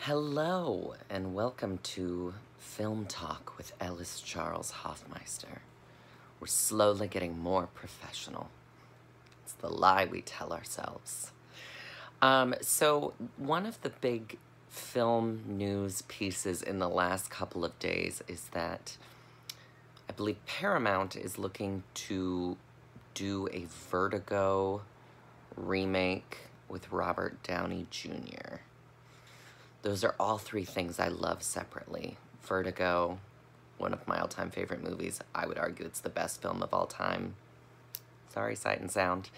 Hello, and welcome to Film Talk with Ellis Charles Hoffmeister. We're slowly getting more professional. It's the lie we tell ourselves. So one of the big film news pieces in the last couple of days is that I believe Paramount is looking to do a Vertigo remake with Robert Downey Jr. Those are all three things I love separately. Vertigo, one of my all-time favorite movies. I would argue it's the best film of all time. Sorry, Sight and Sound.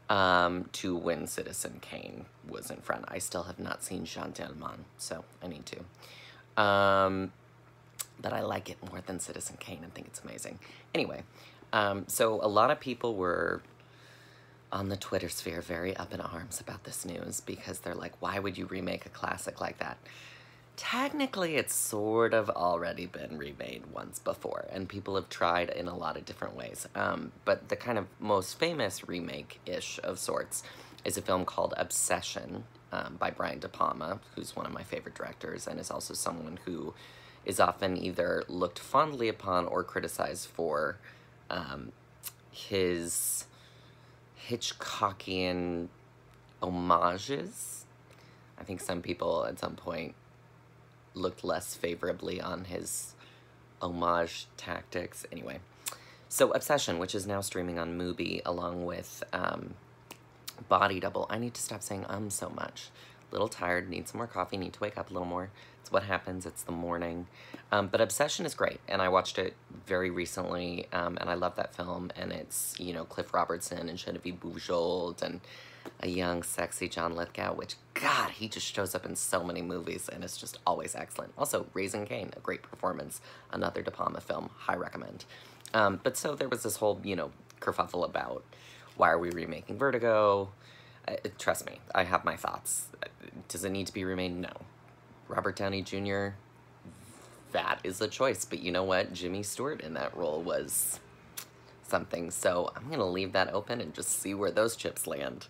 To when Citizen Kane was in front. I still have not seen Jean Dielman, so I need to. But I like it more than Citizen Kane and think it's amazing. Anyway, so a lot of people were on the Twitter sphere very up in arms about this news because they're like, why would you remake a classic like that? Technically, it's sort of already been remade once before, and people have tried in a lot of different ways. But the kind of most famous remake-ish of sorts is a film called Obsession by Brian De Palma, who's one of my favorite directors and is also someone who is often either looked fondly upon or criticized for his Hitchcockian homages. I think some people at some point looked less favorably on his homage tactics. Anyway, so Obsession, which is now streaming on Mubi, along with Body Double. I need to stop saying so much. Little tired, need some more coffee, need to wake up a little more. It's what happens, it's the morning. But Obsession is great, and I watched it very recently, and I love that film, and it's, you know, Cliff Robertson and Genevieve Bujold and a young, sexy John Lithgow, which, God, he just shows up in so many movies, and it's just always excellent. Also, Raising Cain, a great performance, another De Palma film, high recommend. But so there was this whole, you know, kerfuffle about why are we remaking Vertigo? Trust me, I have my thoughts. Does it need to be remade? No. Robert Downey Jr., that is a choice, but you know what? Jimmy Stewart in that role was something, so I'm gonna leave that open and just see where those chips land.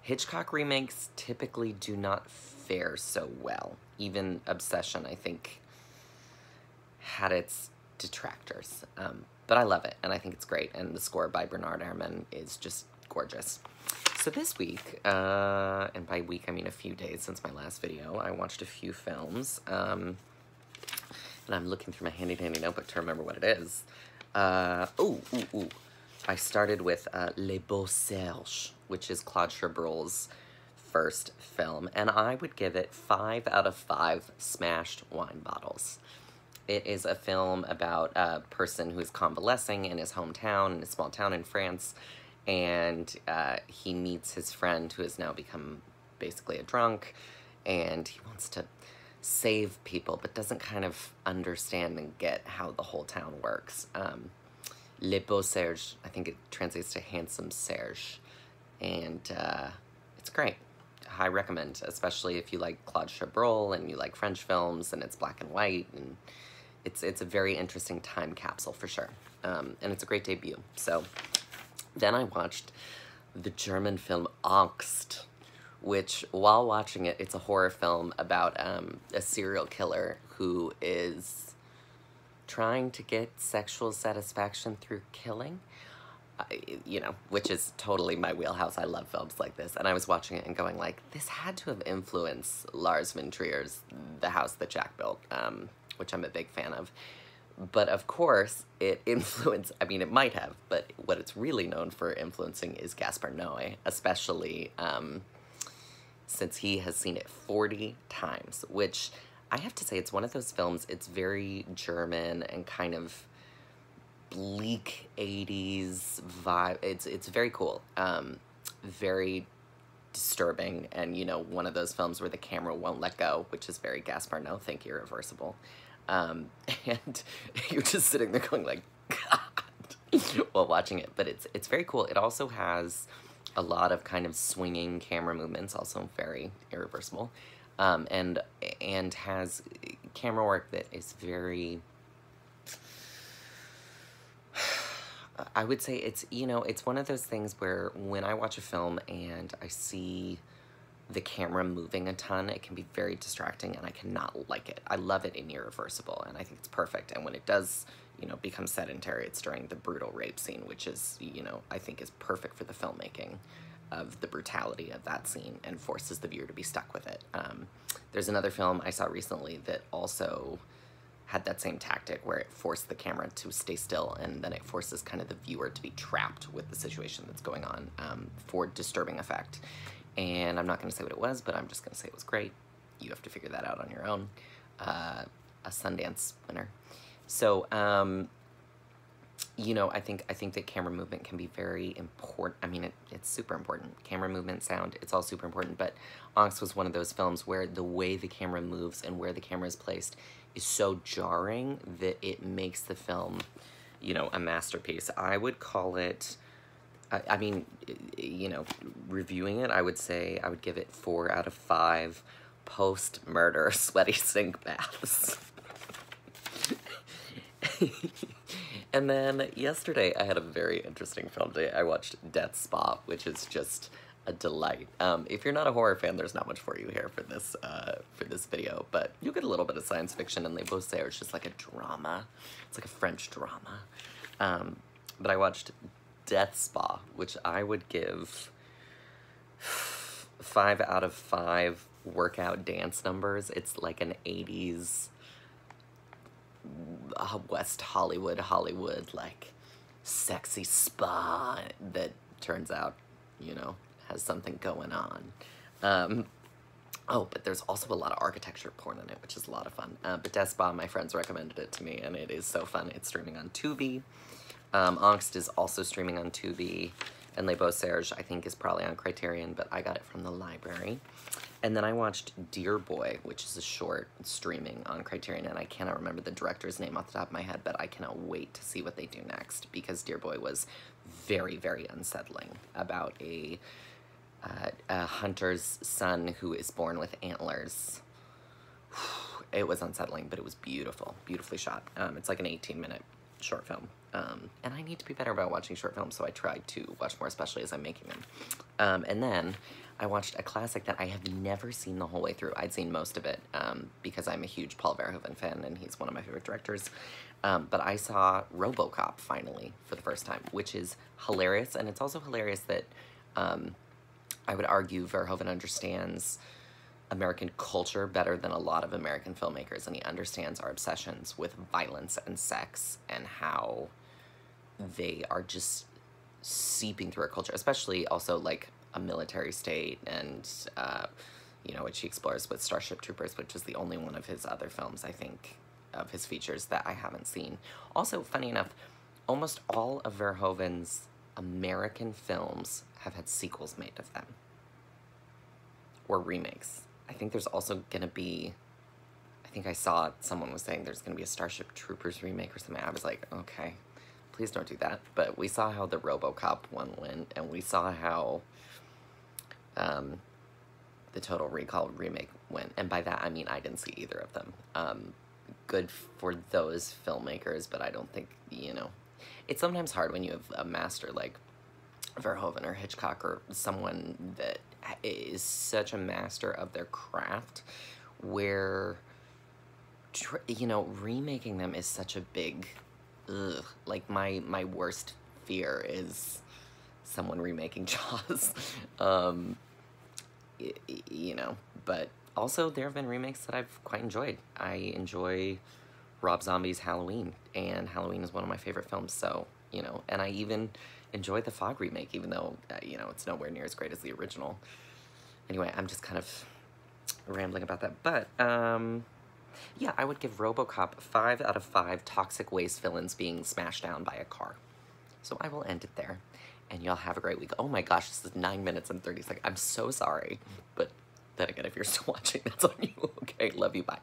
Hitchcock remakes typically do not fare so well. Even Obsession, I think, had its detractors, but I love it, and I think it's great, and the score by Bernard Herrmann is just gorgeous. So this week, and by week I mean a few days since my last video, I watched a few films, and I'm looking through my handy-dandy notebook to remember what it is. I started with Les Beaux Serges, which is Claude Chabrol's first film, and I would give it 5 out of 5 smashed wine bottles. It is a film about a person who is convalescing in his hometown, in a small town in France, and he meets his friend who has now become basically a drunk, and he wants to save people, but doesn't kind of understand and get how the whole town works. Les Beaux Serges, I think it translates to Handsome Serge, and it's great. I recommend, especially if you like Claude Chabrol and you like French films, and it's black and white, and it's a very interesting time capsule for sure, and it's a great debut. So then I watched the German film Angst, which, while watching it, it's a horror film about a serial killer who is trying to get sexual satisfaction through killing, you know, which is totally my wheelhouse. I love films like this, and I was watching it and going like, this had to have influenced Lars von Trier's The House That Jack Built, which I'm a big fan of. But of course, it influenced, I mean, it might have, but what it's really known for influencing is Gaspar Noé, especially since he has seen it 40 times, which I have to say, it's one of those films, it's very German and kind of bleak 80s vibe. It's very cool, very disturbing, and, you know, one of those films where the camera won't let go, which is very Gaspar Noé, think Irreversible. And you're just sitting there going like, God, while watching it, but it's very cool. It also has a lot of kind of swinging camera movements, also very Irreversible, and has camera work that is very, I would say it's, you know, it's one of those things where when I watch a film and I see the camera moving a ton, it can be very distracting, and I cannot like it. I love it in Irreversible, and I think it's perfect, and when it does, you know, become sedentary, it's during the brutal rape scene, which is, you know, I think is perfect for the filmmaking of the brutality of that scene and forces the viewer to be stuck with it. There's another film I saw recently that also had that same tactic where it forced the camera to stay still, and then it forces kind of the viewer to be trapped with the situation that's going on for disturbing effect. And I'm not going to say what it was, but I'm just going to say it was great. You have to figure that out on your own. A Sundance winner. So, you know, I think that camera movement can be very important. I mean, it's super important. Camera movement, sound, it's all super important. But Onyx was one of those films where the way the camera moves and where the camera is placed is so jarring that it makes the film, you know, a masterpiece. I would call it, I mean, you know, reviewing it, I would say I would give it 4 out of 5 post-murder sweaty sink baths. And then yesterday I had a very interesting film day. I watched Death Spa, which is just a delight. If you're not a horror fan, there's not much for you here for this video, but you get a little bit of science fiction, and Les Beaux-Arts is just like a drama. It's like a French drama. But I watched Death Spa, which I would give 5 out of 5 workout dance numbers. It's like an 80s West Hollywood, like sexy spa that turns out, you know, has something going on. Oh, but there's also a lot of architecture porn in it, which is a lot of fun. But Death Spa, my friends recommended it to me, and it is so fun. It's streaming on Tubi. Angst is also streaming on Tubi, and Les Beaux-Arts, I think, is probably on Criterion, but I got it from the library. And then I watched Dear Boy, which is a short streaming on Criterion, and I cannot remember the director's name off the top of my head, but I cannot wait to see what they do next, because Dear Boy was very, very unsettling about a hunter's son who is born with antlers. It was unsettling, but it was beautiful, beautifully shot. It's like an 18-minute short film. And I need to be better about watching short films, so I try to watch more, especially as I'm making them. And then I watched a classic that I have never seen the whole way through. I'd seen most of it because I'm a huge Paul Verhoeven fan, and he's one of my favorite directors. But I saw RoboCop finally for the first time, which is hilarious. And it's also hilarious that I would argue Verhoeven understands American culture better than a lot of American filmmakers, and he understands our obsessions with violence and sex and how they are just seeping through our culture, especially also like a military state, and you know, which he explores with Starship Troopers, which is the only one of his other films, I think, of his features that I haven't seen. Also, funny enough, almost all of Verhoeven's American films have had sequels made of them, or remakes. I think there's also gonna be, I think I saw someone was saying there's gonna be a Starship Troopers remake or something. I was like, okay, please don't do that. But we saw how the RoboCop one went, and we saw how the Total Recall remake went. And by that, I mean I didn't see either of them. Good for those filmmakers, but I don't think, you know, it's sometimes hard when you have a master like Verhoeven or Hitchcock or someone that is such a master of their craft, where, you know, remaking them is such a big, ugh. Like, my worst fear is someone remaking Jaws. You know, but also there have been remakes that I've quite enjoyed. I enjoy Rob Zombie's Halloween, and Halloween is one of my favorite films, so, you know, and I even enjoy the Fog remake, even though, you know, it's nowhere near as great as the original. Anyway, I'm just kind of rambling about that, but, yeah, I would give RoboCop 5 out of 5 toxic waste villains being smashed down by a car. So I will end it there, and y'all have a great week. Oh my gosh, this is 9 minutes and 30 seconds. I'm so sorry, but then again, if you're still watching, that's on you. Okay, love you, bye.